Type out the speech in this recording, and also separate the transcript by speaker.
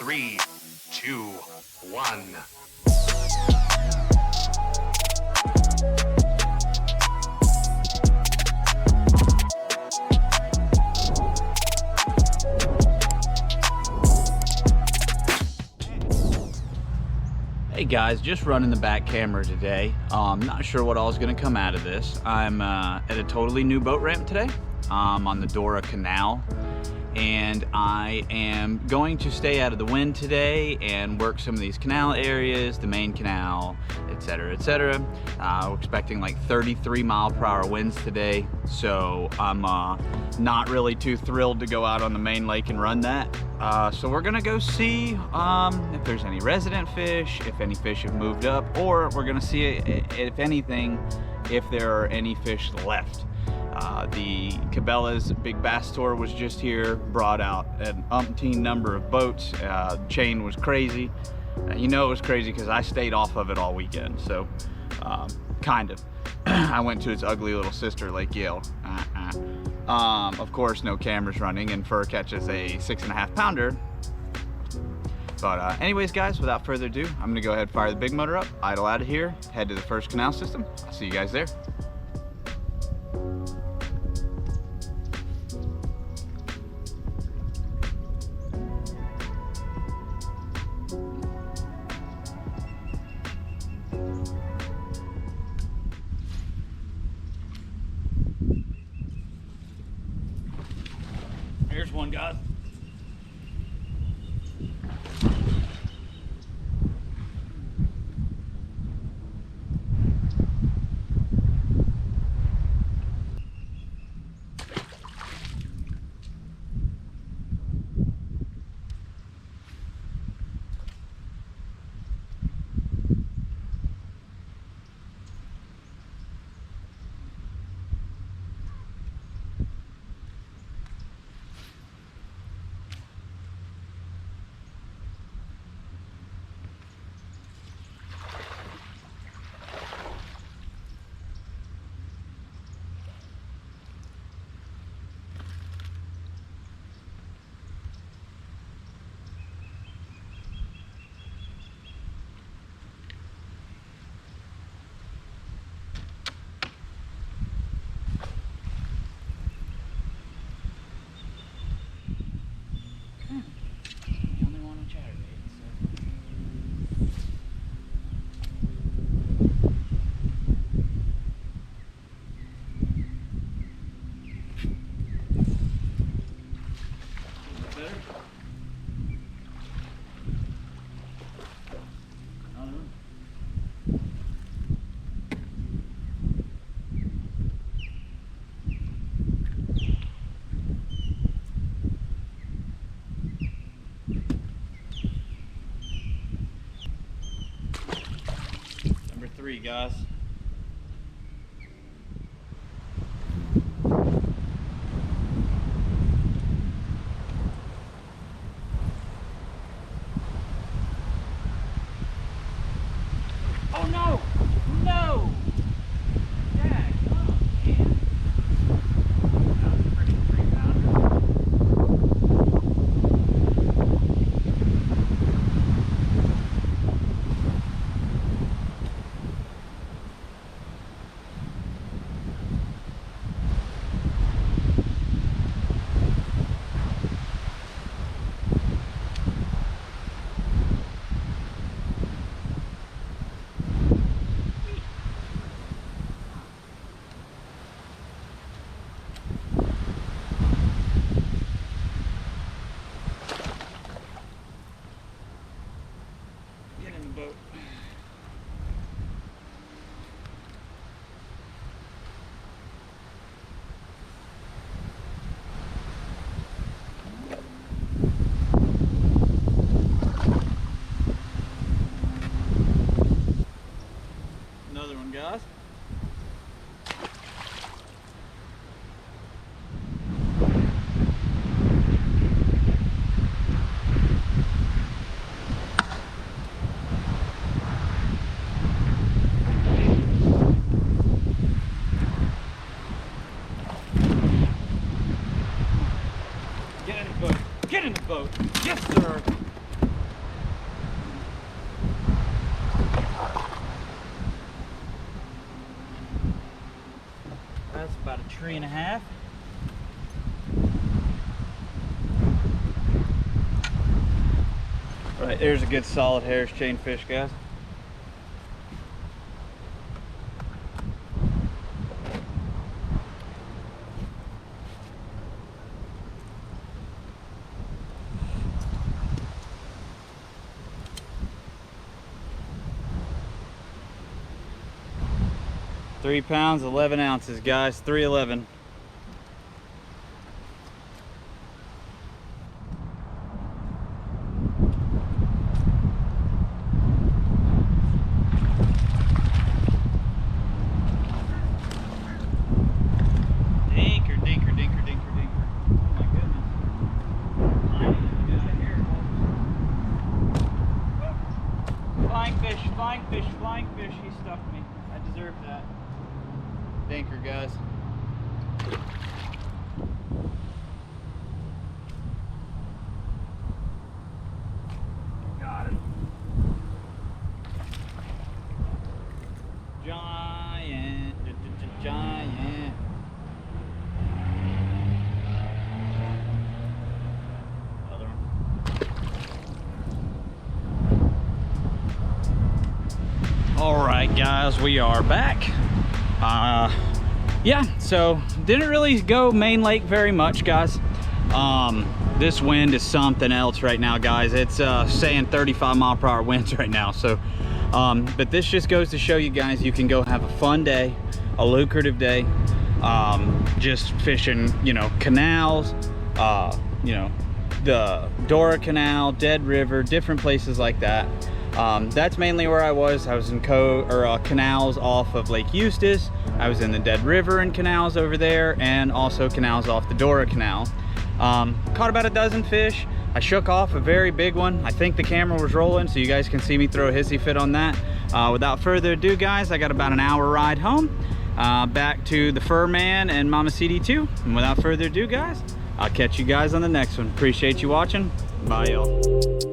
Speaker 1: 3, 2, 1.
Speaker 2: Hey guys, just running the back camera today. Not sure what all is going to come out of this. I'm at a totally new boat ramp today on the Dora Canal, and I am going to stay out of the wind today and work some of these canal areas, the main canal, etc., etc. We're expecting like 33-mile-per-hour winds today, so I'm not really too thrilled to go out on the main lake and run that. So we're gonna go see if there's any resident fish, if any fish have moved up, or we're gonna see, if anything, if there are any fish left. The Cabela's Big Bass Tour was just here, brought out an umpteen number of boats. Chain was crazy. You know it was crazy because I stayed off of it all weekend, so kind of. I went to its ugly little sister, Lake Yale. Of course, no cameras running, and Fur catches a 6.5 pounder. But anyways, guys, without further ado, I'm gonna go ahead and fire the big motor up, idle out of here, head to the first canal system. I'll see you guys there. Here's one, guys. Number 3, guys. Oh no! No! Dad, come on, man. That was a freaking 3-pounder. Get in the boat. Another one, guys. 3.5. Right, there's a good solid Harris chain fish, guys. £3 pounds, 11 ounces, guys. 311. Dinker, dinker, dinker, dinker, dinker. Oh my goodness. Flying fish, flying fish, flying fish. He stuck me. I deserve that. Dinker, guys. Got it. Giant, giant. Other one. All right, guys, we are back. Yeah, so didn't really go main lake very much, guys. This wind is something else right now, guys. It's saying 35-mile-per-hour winds right now. So but this just goes to show you guys you can go have a fun day, a lucrative day, just fishing, you know, canals, you know, the Dora Canal, Dead River, different places like that. That's mainly where I was. I was in canals off of Lake Eustis. I was in the Dead River and canals over there, and also canals off the Dora Canal. Caught about a dozen fish. I shook off a very big one. I think the camera was rolling, so you guys can see me throw a hissy fit on that. Without further ado, guys, I got about an hour ride home, back to the Fur Man and Mama CD2. And without further ado, guys, I'll catch you guys on the next one. Appreciate you watching. Bye, y'all.